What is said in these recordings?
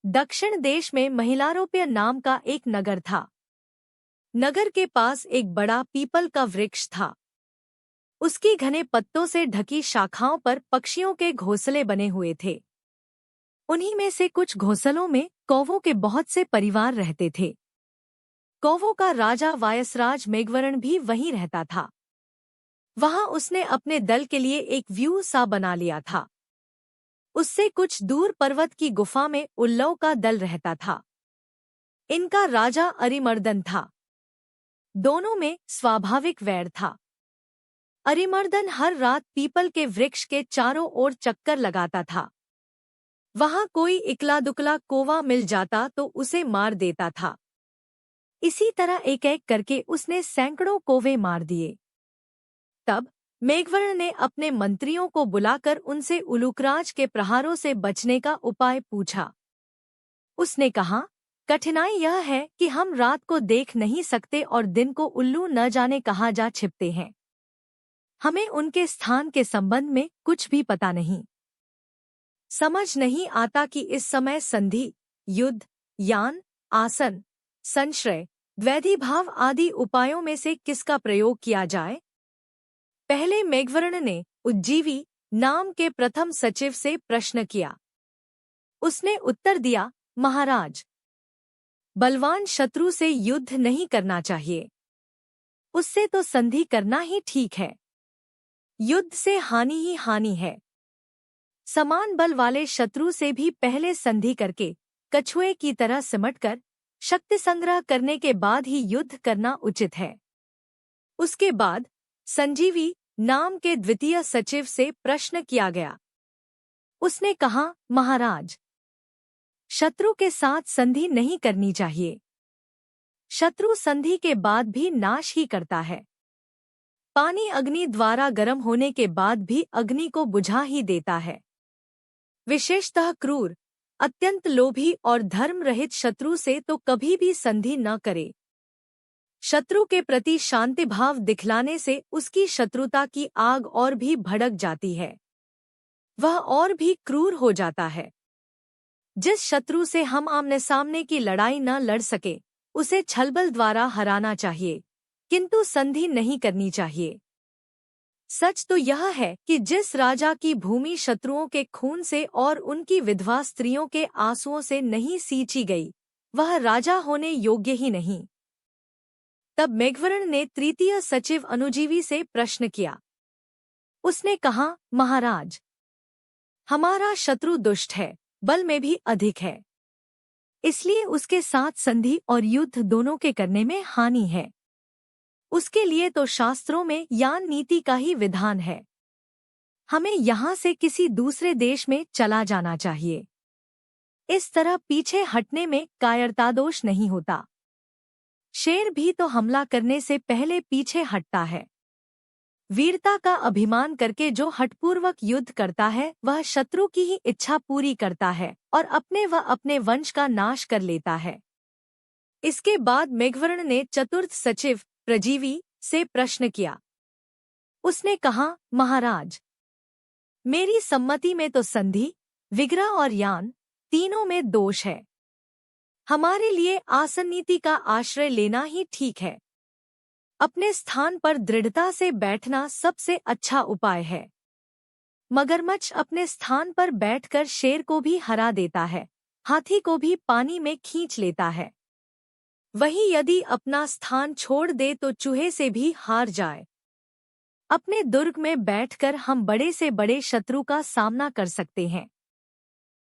दक्षिण देश में महिलारोप्य नाम का एक नगर था। नगर के पास एक बड़ा पीपल का वृक्ष था। उसकी घने पत्तों से ढकी शाखाओं पर पक्षियों के घोंसले बने हुए थे। उन्हीं में से कुछ घोंसलों में कौवों के बहुत से परिवार रहते थे। कौवों का राजा वायसराज मेघवर्ण भी वहीं रहता था। वहां उसने अपने दल के लिए एक व्यू सा बना लिया था। उससे कुछ दूर पर्वत की गुफा में उल्लव का दल रहता था। इनका राजा अरिमर्दन था। दोनों में स्वाभाविक वैर था। अरिमर्दन हर रात पीपल के वृक्ष के चारों ओर चक्कर लगाता था। वहां कोई इकला दुकला कौवा मिल जाता तो उसे मार देता था। इसी तरह एक एक करके उसने सैकड़ों कौवे मार दिए। तब मेघवर्ण ने अपने मंत्रियों को बुलाकर उनसे उलूकराज के प्रहारों से बचने का उपाय पूछा। उसने कहा, कठिनाई यह है कि हम रात को देख नहीं सकते और दिन को उल्लू न जाने कहाँ जा छिपते हैं। हमें उनके स्थान के संबंध में कुछ भी पता नहीं। समझ नहीं आता कि इस समय संधि, युद्ध, यान, आसन, संश्रय, द्वैधीभाव आदि उपायों में से किसका प्रयोग किया जाए। पहले मेघवर्ण ने उज्जीवी नाम के प्रथम सचिव से प्रश्न किया। उसने उत्तर दिया, महाराज, बलवान शत्रु से युद्ध नहीं करना चाहिए। उससे तो संधि करना ही ठीक है। युद्ध से हानि ही हानि है। समान बल वाले शत्रु से भी पहले संधि करके कछुए की तरह सिमटकर शक्ति संग्रह करने के बाद ही युद्ध करना उचित है। उसके बाद संजीवी नाम के द्वितीय सचिव से प्रश्न किया गया। उसने कहा, महाराज, शत्रु के साथ संधि नहीं करनी चाहिए। शत्रु संधि के बाद भी नाश ही करता है। पानी अग्नि द्वारा गर्म होने के बाद भी अग्नि को बुझा ही देता है। विशेषतः क्रूर, अत्यंत लोभी और धर्म रहित शत्रु से तो कभी भी संधि न करे। शत्रु के प्रति शांति भाव दिखलाने से उसकी शत्रुता की आग और भी भड़क जाती है। वह और भी क्रूर हो जाता है। जिस शत्रु से हम आमने सामने की लड़ाई न लड़ सके उसे छलबल द्वारा हराना चाहिए, किंतु संधि नहीं करनी चाहिए। सच तो यह है कि जिस राजा की भूमि शत्रुओं के खून से और उनकी विधवा स्त्रियों के आंसुओं से नहीं सींची गई, वह राजा होने योग्य ही नहीं। तब मेघवर्ण ने तृतीय सचिव अनुजीवी से प्रश्न किया। उसने कहा, महाराज, हमारा शत्रु दुष्ट है, बल में भी अधिक है। इसलिए उसके साथ संधि और युद्ध दोनों के करने में हानि है। उसके लिए तो शास्त्रों में यान नीति का ही विधान है। हमें यहाँ से किसी दूसरे देश में चला जाना चाहिए। इस तरह पीछे हटने में कायरतादोष नहीं होता। शेर भी तो हमला करने से पहले पीछे हटता है। वीरता का अभिमान करके जो हठपूर्वक युद्ध करता है वह शत्रु की ही इच्छा पूरी करता है और अपने व अपने वंश का नाश कर लेता है। इसके बाद मेघवर्ण ने चतुर्थ सचिव प्रजीवी से प्रश्न किया। उसने कहा, महाराज, मेरी सम्मति में तो संधि, विग्रह और यान तीनों में दोष है। हमारे लिए आसन नीति का आश्रय लेना ही ठीक है। अपने स्थान पर दृढ़ता से बैठना सबसे अच्छा उपाय है। मगरमच्छ अपने स्थान पर बैठकर शेर को भी हरा देता है, हाथी को भी पानी में खींच लेता है। वही यदि अपना स्थान छोड़ दे तो चूहे से भी हार जाए। अपने दुर्ग में बैठकर हम बड़े से बड़े शत्रु का सामना कर सकते हैं।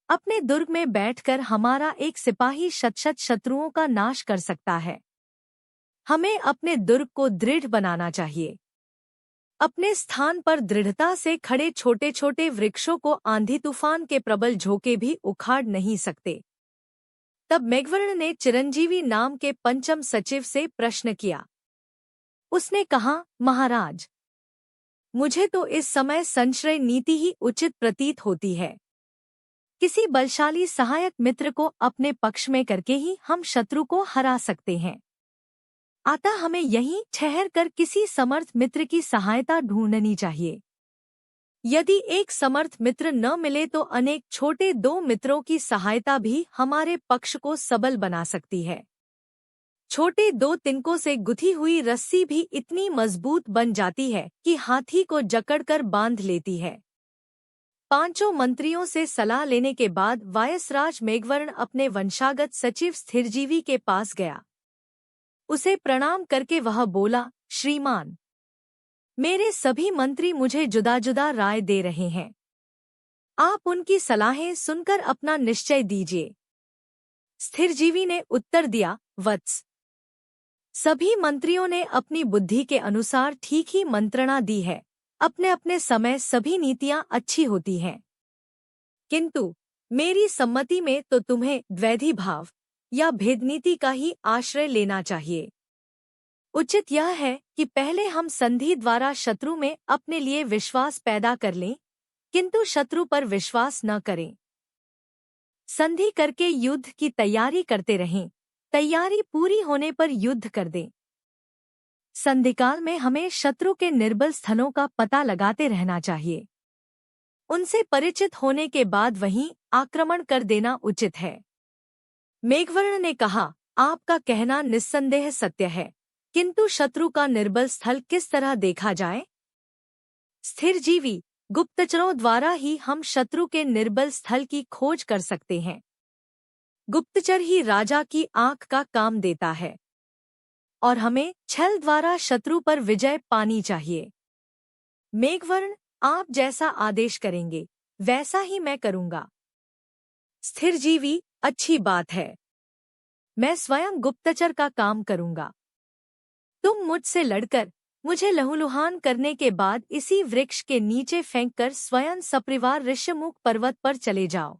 अपने दुर्ग में बैठकर हमारा एक सिपाही शत-शत शत्रुओं का नाश कर सकता है। हमें अपने दुर्ग को दृढ़ बनाना चाहिए। अपने स्थान पर दृढ़ता से खड़े छोटे छोटे वृक्षों को आंधी तूफान के प्रबल झोंके भी उखाड़ नहीं सकते। तब मेघवर्ण ने चिरंजीवी नाम के पंचम सचिव से प्रश्न किया। उसने कहा, महाराज, मुझे तो इस समय संश्रय नीति ही उचित प्रतीत होती है। किसी बलशाली सहायक मित्र को अपने पक्ष में करके ही हम शत्रु को हरा सकते हैं। अतः हमें यहीं ठहर कर किसी समर्थ मित्र की सहायता ढूंढनी चाहिए। यदि एक समर्थ मित्र न मिले तो अनेक छोटे 2 मित्रों की सहायता भी हमारे पक्ष को सबल बना सकती है। छोटे 2 तिनकों से गुथी हुई रस्सी भी इतनी मजबूत बन जाती है कि हाथी को जकड़कर बांध लेती है। 5 मंत्रियों से सलाह लेने के बाद वायसराज मेघवर्ण अपने वंशागत सचिव स्थिरजीवी के पास गया। उसे प्रणाम करके वह बोला, श्रीमान, मेरे सभी मंत्री मुझे जुदा जुदा राय दे रहे हैं। आप उनकी सलाहें सुनकर अपना निश्चय दीजिए। स्थिरजीवी ने उत्तर दिया, वत्स, सभी मंत्रियों ने अपनी बुद्धि के अनुसार ठीक ही मंत्रणा दी है। अपने अपने समय सभी नीतियां अच्छी होती हैं, किंतु मेरी सम्मति में तो तुम्हें द्वैधी भाव या भेदनीति का ही आश्रय लेना चाहिए। उचित यह है कि पहले हम संधि द्वारा शत्रु में अपने लिए विश्वास पैदा कर लें, किंतु शत्रु पर विश्वास न करें। संधि करके युद्ध की तैयारी करते रहें, तैयारी पूरी होने पर युद्ध कर दें। संधिकाल में हमें शत्रु के निर्बल स्थलों का पता लगाते रहना चाहिए। उनसे परिचित होने के बाद वहीं आक्रमण कर देना उचित है। मेघवर्ण ने कहा, आपका कहना निस्संदेह सत्य है, किंतु शत्रु का निर्बल स्थल किस तरह देखा जाए? स्थिरजीवी, गुप्तचरों द्वारा ही हम शत्रु के निर्बल स्थल की खोज कर सकते हैं। गुप्तचर ही राजा की आंख का काम देता है, और हमें छल द्वारा शत्रु पर विजय पानी चाहिए। मेघवर्ण, आप जैसा आदेश करेंगे वैसा ही मैं करूंगा। स्थिरजीवी, अच्छी बात है, मैं स्वयं गुप्तचर का काम करूंगा। तुम मुझसे लड़कर मुझे लहूलुहान करने के बाद इसी वृक्ष के नीचे फेंककर स्वयं सपरिवार ऋष्यमुख पर्वत पर चले जाओ।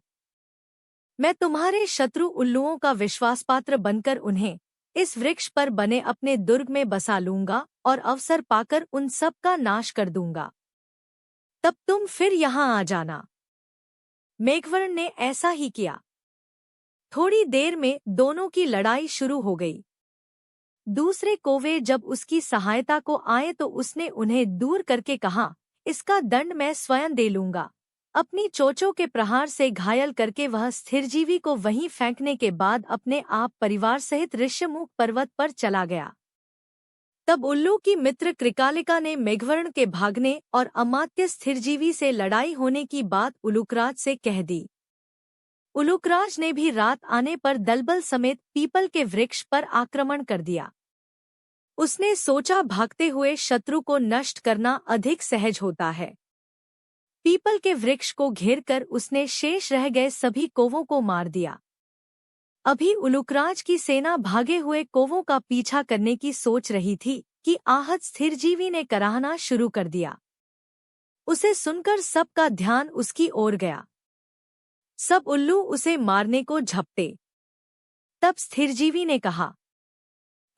मैं तुम्हारे शत्रु उल्लुओं का विश्वासपात्र बनकर उन्हें इस वृक्ष पर बने अपने दुर्ग में बसा लूंगा और अवसर पाकर उन सब का नाश कर दूंगा। तब तुम फिर यहाँ आ जाना। मेघवर्ण ने ऐसा ही किया। थोड़ी देर में दोनों की लड़ाई शुरू हो गई। दूसरे कौवे जब उसकी सहायता को आए तो उसने उन्हें दूर करके कहा, इसका दंड मैं स्वयं दे लूंगा। अपनी चोंचों के प्रहार से घायल करके वह स्थिरजीवी को वहीं फेंकने के बाद अपने आप परिवार सहित ऋष्यमुख पर्वत पर चला गया। तब उल्लू की मित्र कृकालिका ने मेघवर्ण के भागने और अमात्य स्थिरजीवी से लड़ाई होने की बात उलूकराज से कह दी। उलूकराज ने भी रात आने पर दलबल समेत पीपल के वृक्ष पर आक्रमण कर दिया। उसने सोचा, भागते हुए शत्रु को नष्ट करना अधिक सहज होता है। पीपल के वृक्ष को घेरकर उसने शेष रह गए सभी कौवों को मार दिया। अभी उलूकराज की सेना भागे हुए कौवों का पीछा करने की सोच रही थी कि आहत स्थिरजीवी ने कराहना शुरू कर दिया। उसे सुनकर सबका ध्यान उसकी ओर गया। सब उल्लू उसे मारने को झपटे। तब स्थिरजीवी ने कहा,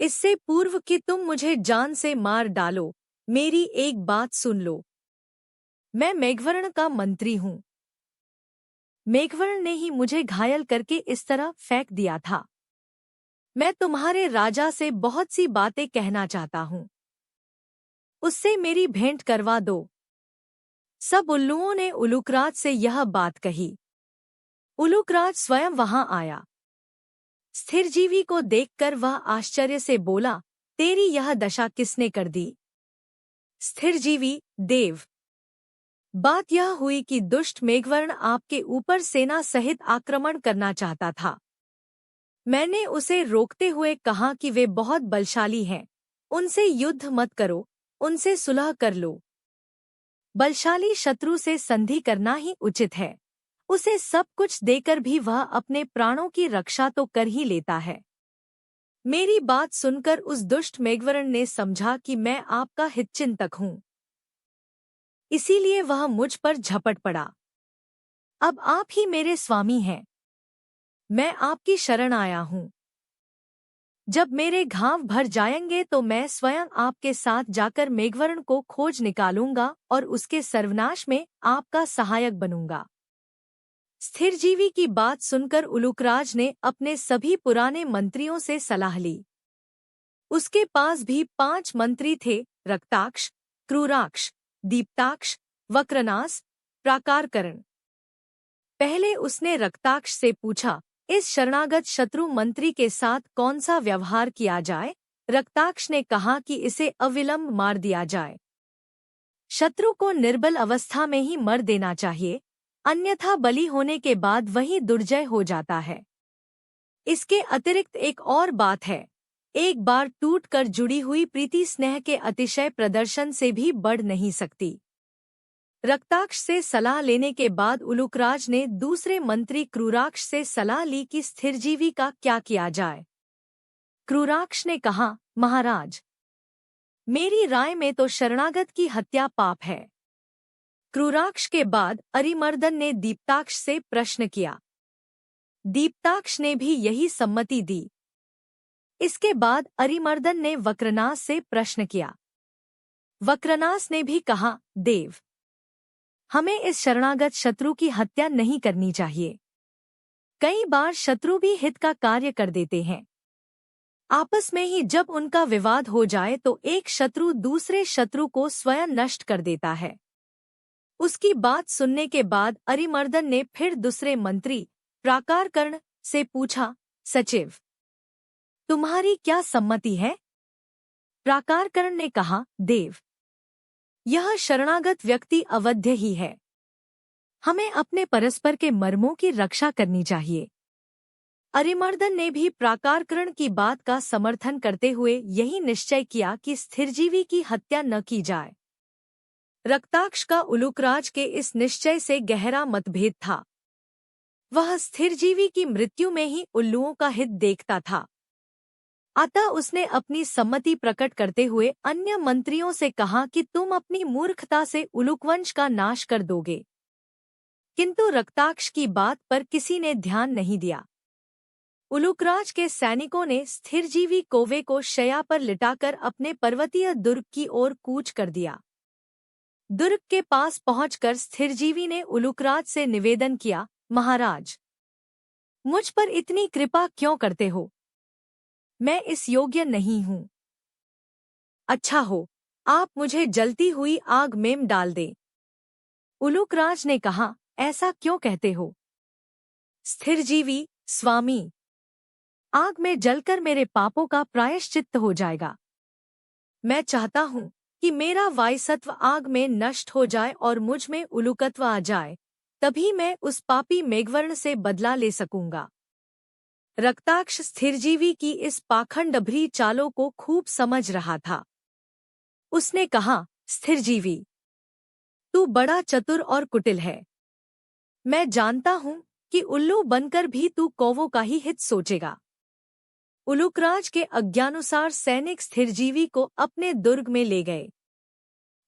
इससे पूर्व कि तुम मुझे जान से मार डालो, मेरी एक बात सुन लो। मैं मेघवर्ण का मंत्री हूँ। मेघवर्ण ने ही मुझे घायल करके इस तरह फेंक दिया था। मैं तुम्हारे राजा से बहुत सी बातें कहना चाहता हूँ, उससे मेरी भेंट करवा दो। सब उल्लुओं ने उलूकराज से यह बात कही। उलूकराज स्वयं वहां आया। स्थिरजीवी को देखकर वह आश्चर्य से बोला, तेरी यह दशा किसने कर दी? स्थिरजीवी, देव। बात यह हुई कि दुष्ट मेघवर्ण आपके ऊपर सेना सहित आक्रमण करना चाहता था। मैंने उसे रोकते हुए कहा कि वे बहुत बलशाली हैं, उनसे युद्ध मत करो, उनसे सुलह कर लो। बलशाली शत्रु से संधि करना ही उचित है। उसे सब कुछ देकर भी वह अपने प्राणों की रक्षा तो कर ही लेता है। मेरी बात सुनकर उस दुष्ट मेघवर्ण ने समझा कि मैं आपका हितचिंतक हूँ, इसीलिए वह मुझ पर झपट पड़ा। अब आप ही मेरे स्वामी हैं, मैं आपकी शरण आया हूँ। जब मेरे घाव भर जाएंगे तो मैं स्वयं आपके साथ जाकर मेघवर्ण को खोज निकालूंगा और उसके सर्वनाश में आपका सहायक बनूंगा। स्थिरजीवी की बात सुनकर उलूकराज ने अपने सभी पुराने मंत्रियों से सलाह ली। उसके पास भी 5 मंत्री थे, रक्ताक्ष, क्रूराक्ष, दीप्ताक्ष, वक्रनास, प्राकारकरण। पहले उसने रक्ताक्ष से पूछा, इस शरणागत शत्रु मंत्री के साथ कौन सा व्यवहार किया जाए? रक्ताक्ष ने कहा कि इसे अविलंब मार दिया जाए। शत्रु को निर्बल अवस्था में ही मर देना चाहिए, अन्यथा बलि होने के बाद वही दुर्जय हो जाता है। इसके अतिरिक्त एक और बात है, एक बार टूटकर जुड़ी हुई प्रीति स्नेह के अतिशय प्रदर्शन से भी बढ़ नहीं सकती। रक्ताक्ष से सलाह लेने के बाद उलूकराज ने दूसरे मंत्री क्रूराक्ष से सलाह ली कि स्थिरजीवी का क्या किया जाए। क्रूराक्ष ने कहा, महाराज, मेरी राय में तो शरणागत की हत्या पाप है। क्रूराक्ष के बाद अरिमर्दन ने दीप्ताक्ष से प्रश्न किया। दीप्ताक्ष ने भी यही सम्मति दी। इसके बाद अरिमर्दन ने वक्रनास से प्रश्न किया। वक्रनास ने भी कहा, देव, हमें इस शरणागत शत्रु की हत्या नहीं करनी चाहिए। कई बार शत्रु भी हित का कार्य कर देते हैं। आपस में ही जब उनका विवाद हो जाए तो एक शत्रु दूसरे शत्रु को स्वयं नष्ट कर देता है। उसकी बात सुनने के बाद अरिमर्दन ने फिर दूसरे मंत्री प्राकारकर्ण से पूछा, सचिव, तुम्हारी क्या सम्मति है? प्राकारकर्ण ने कहा, देव, यह शरणागत व्यक्ति अवध्य ही है। हमें अपने परस्पर के मर्मों की रक्षा करनी चाहिए। अरिमर्दन ने भी प्राकारकर्ण की बात का समर्थन करते हुए यही निश्चय किया कि स्थिरजीवी की हत्या न की जाए। रक्ताक्ष का उलूकराज के इस निश्चय से गहरा मतभेद था। वह स्थिरजीवी की मृत्यु में ही उल्लुओं का हित देखता था। अतः उसने अपनी सम्मति प्रकट करते हुए अन्य मंत्रियों से कहा कि तुम अपनी मूर्खता से उलूकवंश का नाश कर दोगे। किंतु रक्ताक्ष की बात पर किसी ने ध्यान नहीं दिया। उलूकराज के सैनिकों ने स्थिरजीवी कौवे को शैया पर लिटाकर अपने पर्वतीय दुर्ग की ओर कूच कर दिया। दुर्ग के पास पहुंचकर स्थिरजीवी ने उलूकराज से निवेदन किया, महाराज, मुझ पर इतनी कृपा क्यों करते हो? मैं इस योग्य नहीं हूँ। अच्छा हो, आप मुझे जलती हुई आग में डाल दें। उलूकराज ने कहा, ऐसा क्यों कहते हो? स्थिरजीवी, स्वामी, आग में जलकर मेरे पापों का प्रायश्चित्त हो जाएगा। मैं चाहता हूँ कि मेरा वायसत्व आग में नष्ट हो जाए और मुझ में उलूकत्व आ जाए, तभी मैं उस पापी मेघवर्ण से बदला ले सकूंगा। रक्ताक्ष स्थिरजीवी की इस पाखंडभरी चालों को खूब समझ रहा था। उसने कहा, स्थिरजीवी, तू बड़ा चतुर और कुटिल है। मैं जानता हूँ कि उल्लू बनकर भी तू कौवों का ही हित सोचेगा। उलूकराज के आज्ञानुसार सैनिक स्थिरजीवी को अपने दुर्ग में ले गए।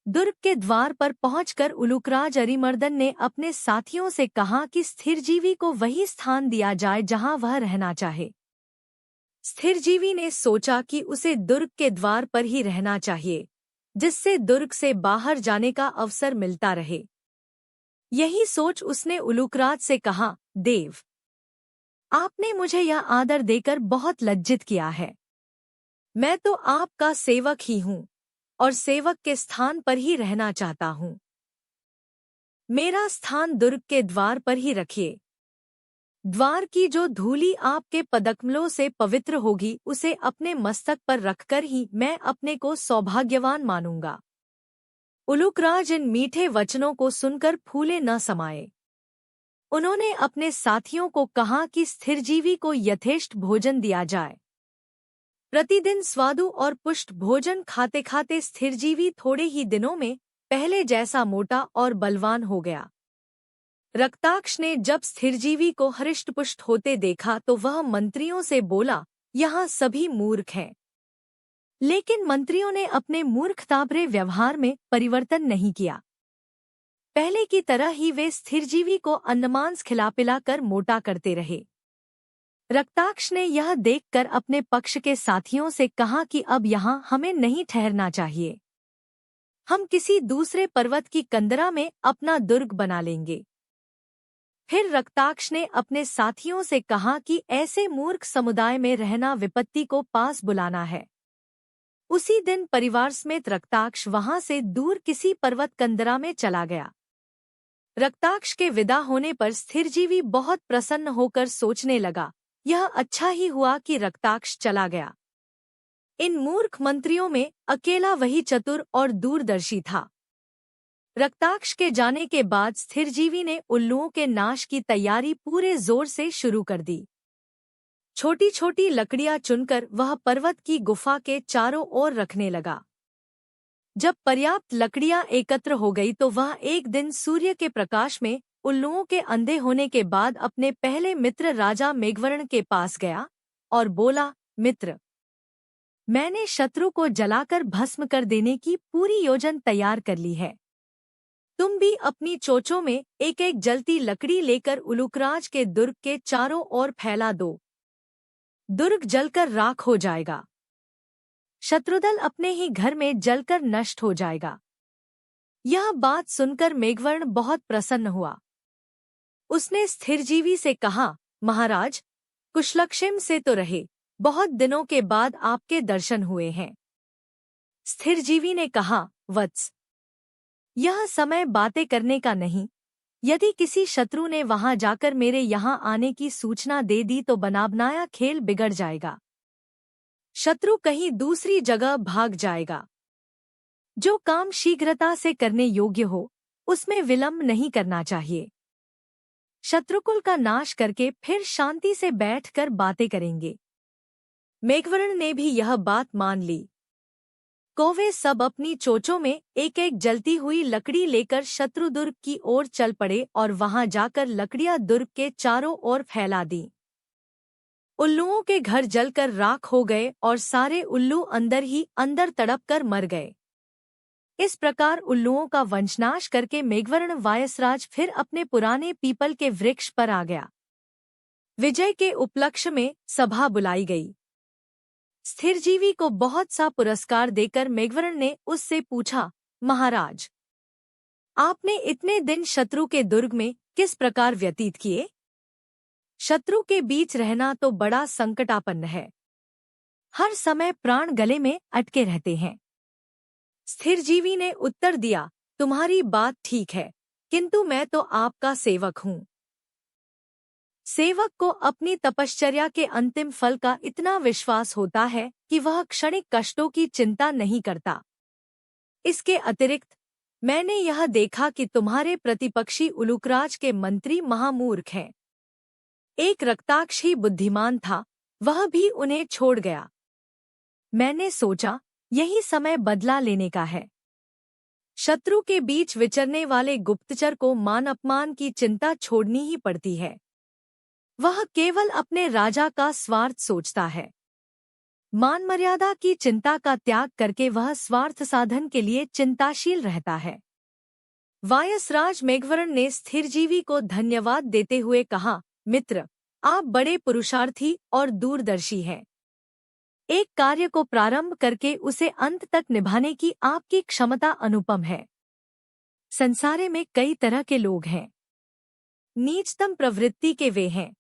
दुर्ग के द्वार पर पहुंचकर उलूकराज अरिमर्दन ने अपने साथियों से कहा कि स्थिरजीवी को वही स्थान दिया जाए जहां वह रहना चाहे। स्थिरजीवी ने सोचा कि उसे दुर्ग के द्वार पर ही रहना चाहिए, जिससे दुर्ग से बाहर जाने का अवसर मिलता रहे। यही सोच उसने उलूकराज से कहा, देव, आपने मुझे यह आदर देकर बहुत लज्जित किया है। मैं तो आपका सेवक ही हूँ और सेवक के स्थान पर ही रहना चाहता हूँ। मेरा स्थान दुर्ग के द्वार पर ही रखिए। द्वार की जो धूली आपके पदकमलों से पवित्र होगी उसे अपने मस्तक पर रखकर ही मैं अपने को सौभाग्यवान मानूंगा। उलूकराज इन मीठे वचनों को सुनकर फूले न समाये। उन्होंने अपने साथियों को कहा कि स्थिरजीवी को यथेष्ट भोजन दिया जाए। प्रतिदिन स्वादु और पुष्ट भोजन खाते खाते स्थिरजीवी थोड़े ही दिनों में पहले जैसा मोटा और बलवान हो गया। रक्ताक्ष ने जब स्थिरजीवी को हृष्टपुष्ट होते देखा तो वह मंत्रियों से बोला, यहाँ सभी मूर्ख हैं। लेकिन मंत्रियों ने अपने मूर्खताभरे व्यवहार में परिवर्तन नहीं किया। पहले की तरह ही वे स्थिरजीवी को अन्नमांस खिला-पिलाकर मोटा करते रहे। रक्ताक्ष ने यह देखकर अपने पक्ष के साथियों से कहा कि अब यहाँ हमें नहीं ठहरना चाहिए। हम किसी दूसरे पर्वत की कंदरा में अपना दुर्ग बना लेंगे। फिर रक्ताक्ष ने अपने साथियों से कहा कि ऐसे मूर्ख समुदाय में रहना विपत्ति को पास बुलाना है। उसी दिन परिवार समेत रक्ताक्ष वहां से दूर किसी पर्वत कंदरा में चला गया। रक्ताक्ष के विदा होने पर स्थिरजीवी बहुत प्रसन्न होकर सोचने लगा, यह अच्छा ही हुआ कि रक्ताक्ष चला गया। इन मूर्ख मंत्रियों में अकेला वही चतुर और दूरदर्शी था। रक्ताक्ष के जाने के बाद स्थिरजीवी ने उल्लुओं के नाश की तैयारी पूरे जोर से शुरू कर दी। छोटी छोटी लकड़ियां चुनकर वह पर्वत की गुफा के चारों ओर रखने लगा। जब पर्याप्त लकड़ियां एकत्र हो गई तो वह एक दिन सूर्य के प्रकाश में उल्लुओं के अंधे होने के बाद अपने पहले मित्र राजा मेघवर्ण के पास गया और बोला, मित्र, मैंने शत्रु को जलाकर भस्म कर देने की पूरी योजना तैयार कर ली है। तुम भी अपनी चोंचों में एक एक जलती लकड़ी लेकर उलूकराज के दुर्ग के चारों ओर फैला दो। दुर्ग जलकर राख हो जाएगा। शत्रुदल अपने ही घर में जलकर नष्ट हो जाएगा। यह बात सुनकर मेघवर्ण बहुत प्रसन्न हुआ। उसने स्थिरजीवी से कहा, महाराज, कुशलक्षेम से तो रहे, बहुत दिनों के बाद आपके दर्शन हुए हैं। स्थिरजीवी ने कहा, वत्स, यह समय बातें करने का नहीं। यदि किसी शत्रु ने वहां जाकर मेरे यहाँ आने की सूचना दे दी तो बनाया खेल बिगड़ जाएगा। शत्रु कहीं दूसरी जगह भाग जाएगा। जो काम शीघ्रता से करने योग्य हो उसमें विलंब नहीं करना चाहिए। शत्रुकुल का नाश करके फिर शांति से बैठकर बातें करेंगे। मेघवर्ण ने भी यह बात मान ली। कौवे सब अपनी चोंचों में एक एक जलती हुई लकड़ी लेकर शत्रु दुर्ग की ओर चल पड़े और वहां जाकर लकड़ियां दुर्ग के चारों ओर फैला दी। उल्लुओं के घर जलकर राख हो गए और सारे उल्लू अंदर ही अंदर तड़प कर मर गए। इस प्रकार उल्लुओं का वंशनाश करके मेघवर्ण वायसराज फिर अपने पुराने पीपल के वृक्ष पर आ गया। विजय के उपलक्ष्य में सभा बुलाई गई। स्थिरजीवी को बहुत सा पुरस्कार देकर मेघवर्ण ने उससे पूछा, महाराज, आपने इतने दिन शत्रु के दुर्ग में किस प्रकार व्यतीत किए? शत्रु के बीच रहना तो बड़ा संकटापन्न है। हर समय प्राण गले में अटके रहते हैं। स्थिरजीवी ने उत्तर दिया, तुम्हारी बात ठीक है, किंतु मैं तो आपका सेवक हूँ। सेवक को अपनी तपश्चर्या के अंतिम फल का इतना विश्वास होता है कि वह क्षणिक कष्टों की चिंता नहीं करता। इसके अतिरिक्त मैंने यह देखा कि तुम्हारे प्रतिपक्षी उलूकराज के मंत्री महामूर्ख हैं। एक रक्ताक्ष ही बुद्धिमान था, वह भी उन्हें छोड़ गया। मैंने सोचा यही समय बदला लेने का है। शत्रु के बीच विचरने वाले गुप्तचर को मान अपमान की चिंता छोड़नी ही पड़ती है। वह केवल अपने राजा का स्वार्थ सोचता है। मान मर्यादा की चिंता का त्याग करके वह स्वार्थ साधन के लिए चिंताशील रहता है। वायसराज मेघवर्ण ने स्थिरजीवी को धन्यवाद देते हुए कहा, मित्र, आप बड़े पुरुषार्थी और दूरदर्शी हैं। एक कार्य को प्रारंभ करके उसे अंत तक निभाने की आपकी क्षमता अनुपम है। संसार में कई तरह के लोग हैं। नीचतम प्रवृत्ति के वे हैं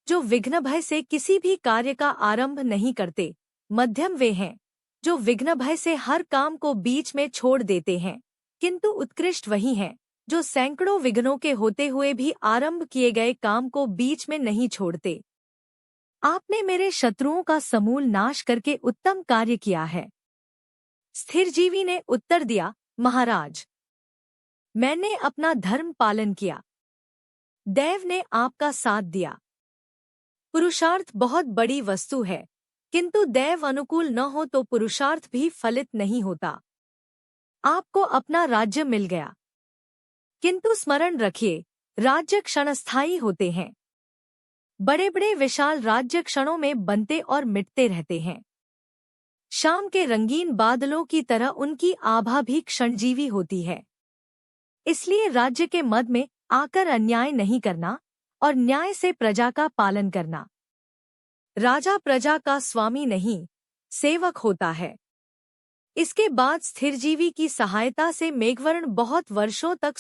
जो विघ्न भय से किसी भी कार्य का आरंभ नहीं करते। मध्यम वे हैं जो विघ्न भय से हर काम को बीच में छोड़ देते हैं, किंतु उत्कृष्ट वही हैं जो सैकड़ों विघ्नों के होते हुए भी आरंभ किए गए काम को बीच में नहीं छोड़ते। आपने मेरे शत्रुओं का समूल नाश करके उत्तम कार्य किया है। स्थिरजीवी ने उत्तर दिया, महाराज, मैंने अपना धर्म पालन किया। दैव ने आपका साथ दिया। पुरुषार्थ बहुत बड़ी वस्तु है, किंतु दैव अनुकूल न हो तो पुरुषार्थ भी फलित नहीं होता। आपको अपना राज्य मिल गया, किंतु स्मरण रखिए, राज्य क्षणस्थायी होते हैं। बड़े बड़े विशाल राज्य क्षणों में बनते और मिटते रहते हैं। शाम के रंगीन बादलों की तरह उनकी आभा भी क्षणजीवी होती है। इसलिए राज्य के मद में आकर अन्याय नहीं करना और न्याय से प्रजा का पालन करना। राजा प्रजा का स्वामी नहीं, सेवक होता है। इसके बाद स्थिरजीवी की सहायता से मेघवर्ण बहुत वर्षों तक